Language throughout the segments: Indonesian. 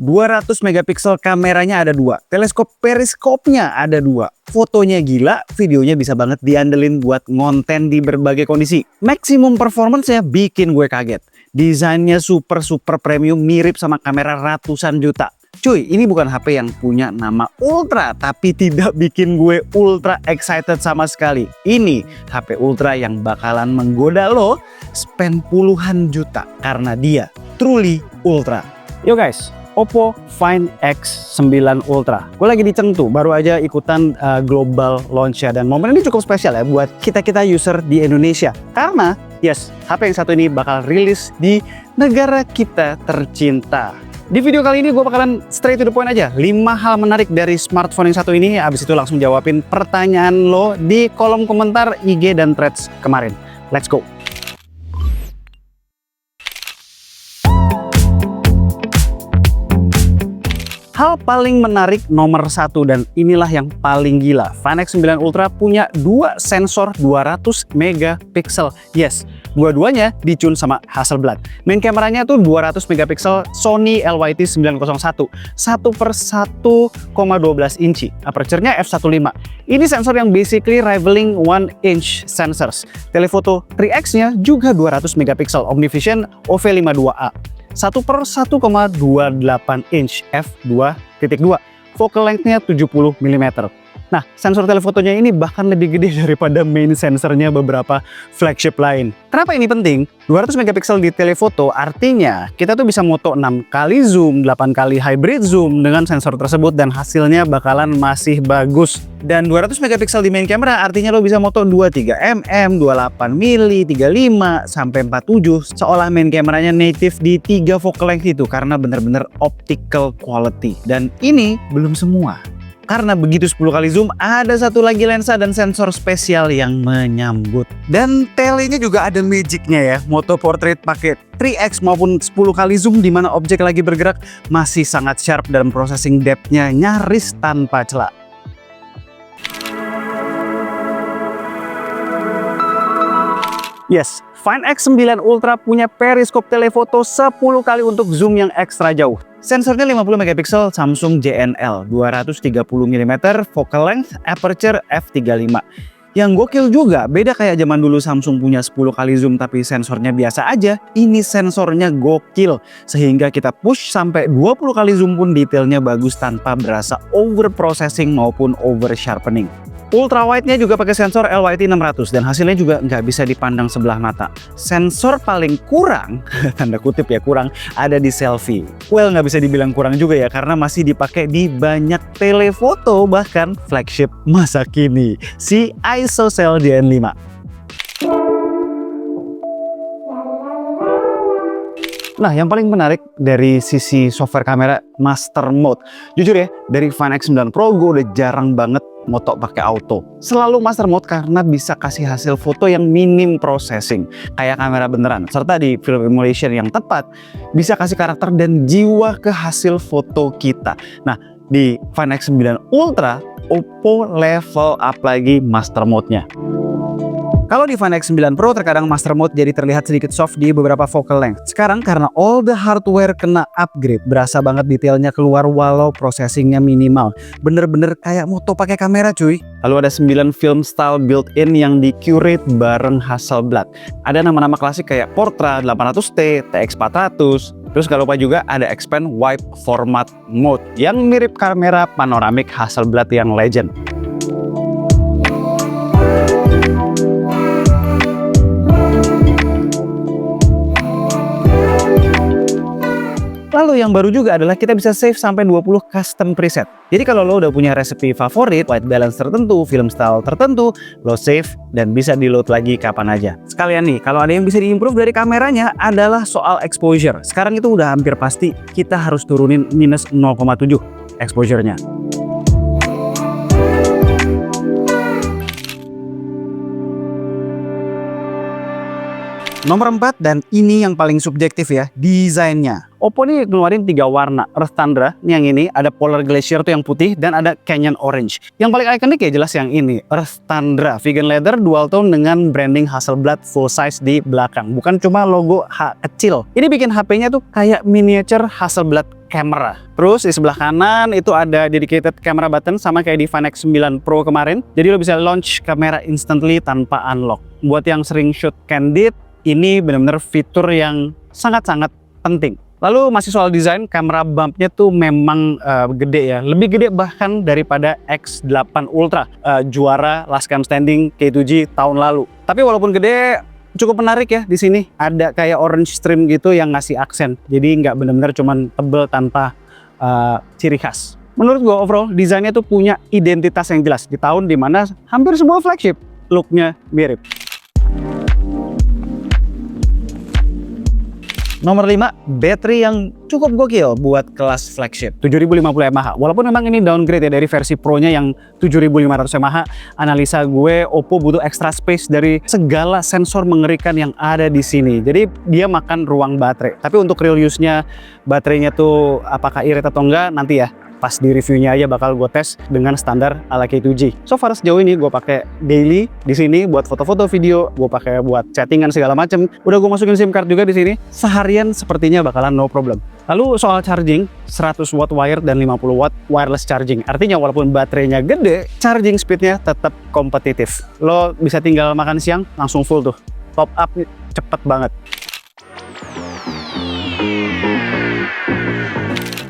200 megapiksel kameranya ada 2, teleskop periskopnya ada 2, fotonya gila, videonya bisa banget diandelin buat ngonten di berbagai kondisi. Maximum performance-nya bikin gue kaget. Desainnya super premium, mirip sama kamera ratusan juta. Cuy, ini bukan HP yang punya nama Ultra, tapi tidak bikin gue ultra excited sama sekali. Ini HP Ultra yang bakalan menggoda lo spend puluhan juta karena dia truly Ultra. Yo guys, Oppo Find X9 Ultra. Gue lagi di Chengdu, baru aja ikutan global launch ya, dan momen ini cukup spesial ya buat kita user di Indonesia. Karena yes, HP yang satu ini bakal rilis di negara kita tercinta. Di video kali ini gue bakalan straight to the point aja. 5 hal menarik dari smartphone yang satu ini. Abis itu langsung jawabin pertanyaan lo di kolom komentar IG dan threads kemarin. Let's go. Hal paling menarik nomor 1, dan inilah yang paling gila. Find X9 Ultra punya 2 sensor 200 megapiksel. Yes, dua-duanya dicun sama Hasselblad. Main kameranya tuh 200 megapiksel Sony LYT901, 1/1,12 inci. Aperture-nya f1.5. Ini sensor yang basically rivaling 1-inch sensors. Telefoto 3x-nya juga 200 megapiksel OmniVision OV52A. 1/1,28 inch f2.2. Focal length-nya 70 mm. Nah, sensor telefotonya ini bahkan lebih gede daripada main sensornya beberapa flagship lain. Kenapa ini penting? 200 megapiksel di telefoto artinya kita tuh bisa moto 6 kali zoom, 8 kali hybrid zoom dengan sensor tersebut, dan hasilnya bakalan masih bagus. Dan 200 megapiksel di main camera artinya lo bisa moto 23 mm, 28 mili, 35 sampai 47, seolah main kameranya native di 3 focal length itu karena bener-bener optical quality. Dan ini belum semua. Karena begitu 10 kali zoom, ada satu lagi lensa dan sensor spesial yang menyambut. Dan telenya juga ada magicnya ya. Moto portrait pakai 3x maupun 10 kali zoom di mana objek lagi bergerak masih sangat sharp dan processing depth-nya nyaris tanpa celah. Yes, Find X9 Ultra punya periskop telefoto 10 kali untuk zoom yang ekstra jauh. Sensornya 50 megapiksel Samsung JNL, 230 mm focal length, aperture f3.5. Yang gokil juga, beda kayak zaman dulu Samsung punya 10 kali zoom tapi sensornya biasa aja, ini sensornya gokil. Sehingga kita push sampai 20 kali zoom pun detailnya bagus tanpa berasa over processing maupun over sharpening. Ultra wide-nya juga pakai sensor LYT600 dan hasilnya juga nggak bisa dipandang sebelah mata. Sensor paling kurang, tanda kutip ya kurang, ada di selfie. Well, nggak bisa dibilang kurang juga ya karena masih dipakai di banyak telefoto, bahkan flagship masa kini, si ISOCELL DN5. Nah, yang paling menarik dari sisi software kamera, master mode. Jujur ya, dari Find X9 Pro gue udah jarang banget moto pakai auto. Selalu master mode karena bisa kasih hasil foto yang minim processing, kayak kamera beneran. Serta di film emulation yang tepat, bisa kasih karakter dan jiwa ke hasil foto kita. Nah, di Find X9 Ultra, Oppo level up lagi master mode-nya. Kalau di Find X9 Pro terkadang master mode jadi terlihat sedikit soft di beberapa focal length. Sekarang karena all the hardware kena upgrade, berasa banget detailnya keluar walau processingnya minimal. Bener-bener kayak moto pakai kamera cuy. Lalu ada 9 film style built-in yang di-curate bareng Hasselblad. Ada nama-nama klasik kayak Portra 800T, TX400. Terus gak lupa juga ada expand wide format mode yang mirip kamera panoramik Hasselblad yang legend. Lalu yang baru juga adalah kita bisa save sampai 20 custom preset. Jadi kalau lo udah punya resepi favorit, white balance tertentu, film style tertentu, lo save dan bisa di-load lagi kapan aja. Sekalian nih, kalau ada yang bisa diimprove dari kameranya adalah soal exposure. Sekarang itu udah hampir pasti kita harus turunin minus 0,7 exposure-nya. Nomor 4, dan ini yang paling subjektif ya, desainnya. Oppo nih ngeluarin 3 warna, Earth Tundra, yang ini ada Polar Glacier tuh yang putih, dan ada Canyon Orange. Yang paling ikonik ya jelas yang ini, Earth Tundra, vegan leather dual tone dengan branding Hasselblad full size di belakang, bukan cuma logo H kecil. Ini bikin HP-nya tuh kayak miniature Hasselblad camera. Terus di sebelah kanan itu ada dedicated camera button sama kayak di Find X9 Pro kemarin. Jadi lo bisa launch kamera instantly tanpa unlock. Buat yang sering shoot candid, ini benar-benar fitur yang sangat-sangat penting. Lalu masih soal desain, kamera bumpnya tuh memang gede ya. Lebih gede bahkan daripada X8 Ultra, juara last cam standing K2G tahun lalu. Tapi walaupun gede, cukup menarik ya di sini. Ada kayak orange trim gitu yang ngasih aksen. Jadi nggak benar-benar cuman tebel tanpa ciri khas. Menurut gue overall, desainnya tuh punya identitas yang jelas. Di tahun dimana hampir semua flagship looknya mirip. Nomor 5, baterai yang cukup gokil buat kelas flagship 7050 mAh. Walaupun memang ini downgrade ya dari versi Pro-nya yang 7500 mAh, analisa gue Oppo butuh extra space dari segala sensor mengerikan yang ada di sini. Jadi dia makan ruang baterai. Tapi untuk real use-nya baterainya tuh apakah irit atau enggak nanti ya. Pas di reviewnya aja bakal gue tes dengan standar ala K2G. So far sejauh ini gue pakai daily di sini buat foto-foto, video, gue pakai buat chattingan segala macem. Udah gue masukin SIM card juga di sini. Seharian sepertinya bakalan no problem. Lalu soal charging, 100 watt wire dan 50 watt wireless charging. Artinya walaupun baterainya gede, charging speednya tetap kompetitif. Lo bisa tinggal makan siang langsung full tuh. Top up cepet banget.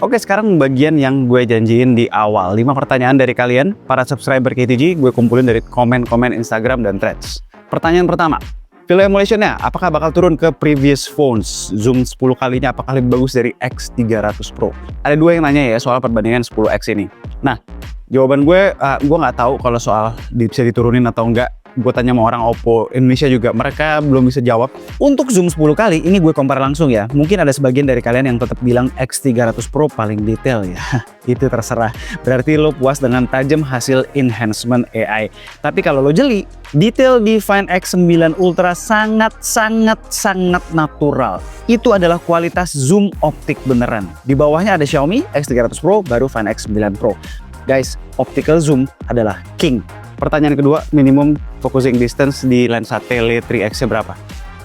Oke, sekarang bagian yang gue janjiin di awal. 5 pertanyaan dari kalian, para subscriber K2G, gue kumpulin dari komen-komen Instagram dan Threads. Pertanyaan pertama, video emulationnya apakah bakal turun ke previous phones? Zoom 10 kalinya apakah lebih bagus dari X300 Pro? Ada dua yang nanya ya soal perbandingan 10X ini. Nah, jawaban gue nggak tahu kalau soal bisa diturunin atau enggak. Gue tanya sama orang Oppo Indonesia juga, mereka belum bisa jawab. Untuk zoom 10 kali, ini gue compare langsung ya. Mungkin ada sebagian dari kalian yang tetap bilang X300 Pro paling detail ya. Itu terserah. Berarti lo puas dengan tajam hasil enhancement AI. Tapi kalau lo jeli, detail di Find X9 Ultra sangat natural. Itu adalah kualitas zoom optik beneran. Di bawahnya ada Xiaomi X300 Pro, baru Find X9 Pro. Guys, optical zoom adalah king. Pertanyaan kedua, minimum focusing distance di lensa tele 3X-nya berapa?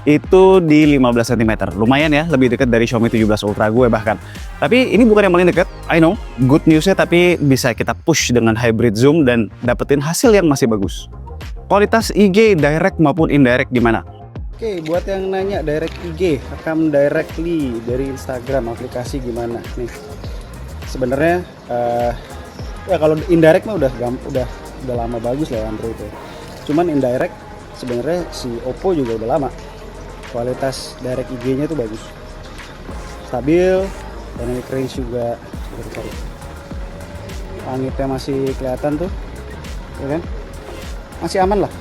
Itu di 15 cm. Lumayan ya, lebih dekat dari Xiaomi 17 Ultra gue bahkan. Tapi ini bukan yang paling dekat, I know. Good news-nya tapi bisa kita push dengan hybrid zoom dan dapetin hasil yang masih bagus. Kualitas IG direct maupun indirect gimana? Oke, buat yang nanya direct IG, rekam directly dari Instagram, aplikasi gimana? Nih, sebenarnya ya kalau indirect mah udah lama bagus lah Android itu. Cuman indirect sebenarnya si Oppo juga udah lama. Kualitas direct IG-nya tuh bagus, stabil, dynamic range juga. Langitnya masih kelihatan tuh, ya kan? Masih aman lah,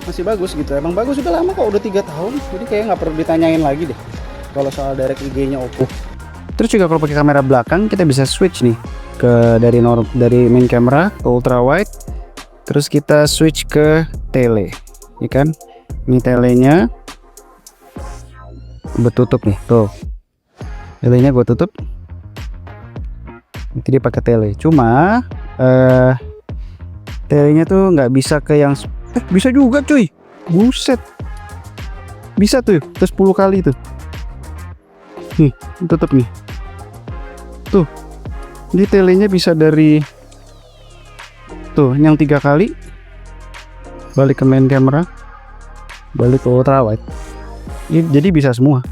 masih bagus gitu. Emang bagus, udah lama kok, udah 3 tahun. Jadi kayak nggak perlu ditanyain lagi deh kalau soal direct IG-nya Oppo. Terus juga kalau pakai kamera belakang kita bisa switch nih ke dari main camera ke ultra wide, terus kita switch ke tele, ya kan? Ini telenya gue tutup nih, tuh telenya gue tutup. Nanti dia pakai tele, cuma telenya tuh nggak bisa ke yang bisa juga cuy, buset, bisa tuh, terus 10 kali tuh. Nih, tutup nih, tuh. Jadi telenya bisa dari tuh yang 3 kali, balik ke main camera, balik ke ultra wide. Jadi bisa semua.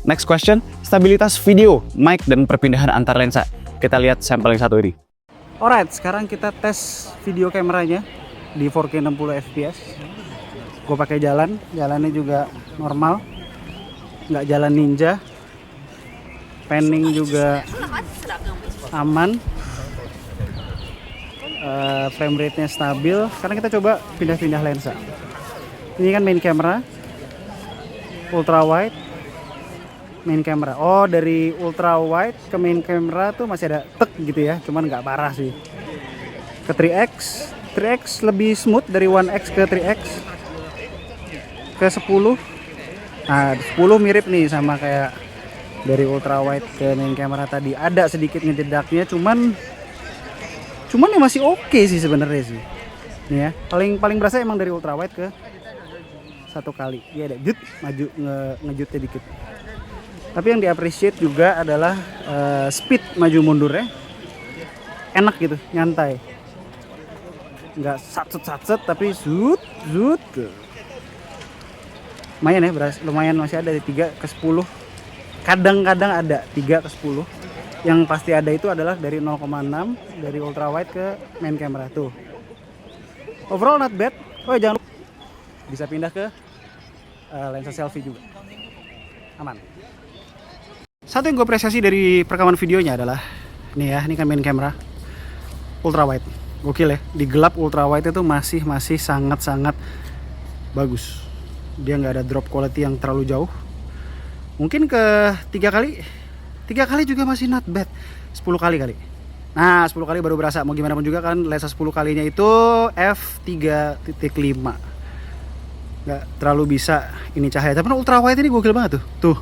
Next question, stabilitas video, mic dan perpindahan antar lensa. Kita lihat sampel yang satu ini. Alright, sekarang kita tes video kameranya di 4K 60 fps. Gue pakai jalannya juga normal, nggak jalan ninja. Panning juga aman, frame rate-nya stabil. Sekarang kita coba pindah-pindah lensa. Ini kan main camera, ultra wide, main camera. Oh, dari ultra wide ke main camera tuh masih ada tek gitu ya, cuman nggak parah sih. Ke 3X lebih smooth dari 1X ke 3X. Ke 10, nah 10 mirip nih sama kayak dari ultra wide ke main camera tadi. Ada sedikit ngejedaknya, cuman ya masih oke sih sebenarnya sih. Nih ya, paling berasa emang dari ultra wide ke 1 kali. Dia ada jut, maju ngejutnya dikit. Tapi yang di-appreciate juga adalah speed maju mundurnya enak gitu, nyantai. Nggak satset tapi zut. Lumayan ya, lumayan masih ada di 3 ke 10. Kadang-kadang ada 3 ke 10. Yang pasti ada itu adalah dari 0,6 dari ultra wide ke main camera tuh. Overall not bad. Oh jangan lupa bisa pindah ke lensa selfie juga. Aman. Satu yang gue apresiasi dari perekaman videonya adalah nih ya, ini kan main camera ultra wide. Gokil ya, di gelap ultra wide itu masih sangat bagus. Dia nggak ada drop quality yang terlalu jauh. Mungkin ke 3 kali juga masih not bad. 10 kali. Nah 10 kali baru berasa. Mau gimana pun juga kan lensa 10 kalinya itu f3.5. Nggak terlalu bisa ini cahaya. Tapi ultra wide ini gokil banget tuh.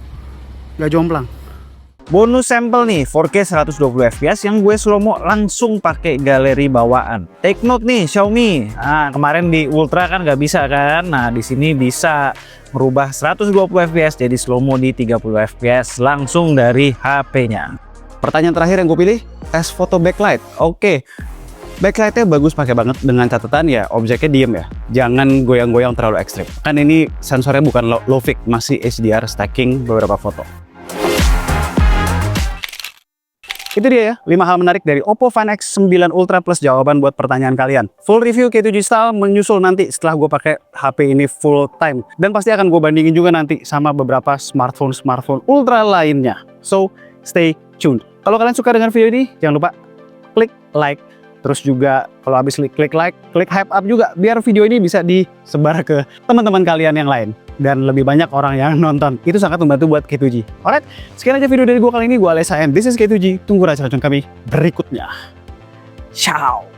Nggak jomplang. Bonus sampel nih 4K 120 fps yang gue slow-mo langsung pakai galeri bawaan. Take note nih Xiaomi. Nah, kemarin di Ultra kan nggak bisa kan. Nah, di sini bisa merubah 120 fps jadi slow-mo di 30 fps langsung dari HP-nya. Pertanyaan terakhir yang gue pilih, tes foto backlight. Oke. Backlightnya bagus pakai banget dengan catatan ya objeknya diem ya. Jangan goyang-goyang terlalu ekstrim. Kan ini sensornya bukan low fix, masih HDR stacking beberapa foto. Itu dia ya, 5 hal menarik dari Oppo Find X9 Ultra Plus jawaban buat pertanyaan kalian. Full review K7 Style menyusul nanti setelah gue pakai HP ini full time. Dan pasti akan gue bandingin juga nanti sama beberapa smartphone Ultra lainnya. So, stay tuned. Kalau kalian suka dengan video ini, jangan lupa klik like. Terus juga kalau habis klik like, klik hype up juga biar video ini bisa disebar ke teman-teman kalian yang lain. Dan lebih banyak orang yang nonton. Itu sangat membantu buat K2G. Alright, sekian aja video dari gue kali ini. Gue Alessa and this is K2G. Tunggu racun kami berikutnya. Ciao.